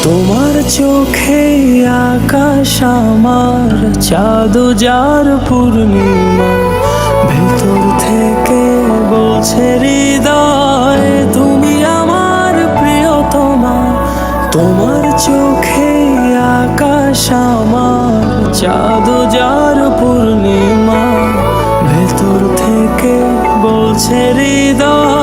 তোমার চোখে আকাশ আমার চাঁদ যার পূর্ণিমা, ভেতর থেকে বলছে হৃদয় তুমি আমার প্রিয়তমা। তোমার চোখে আকাশ আমার চাঁদ যার পূর্ণিমা, ভেতর থেকে বলছে হৃদয়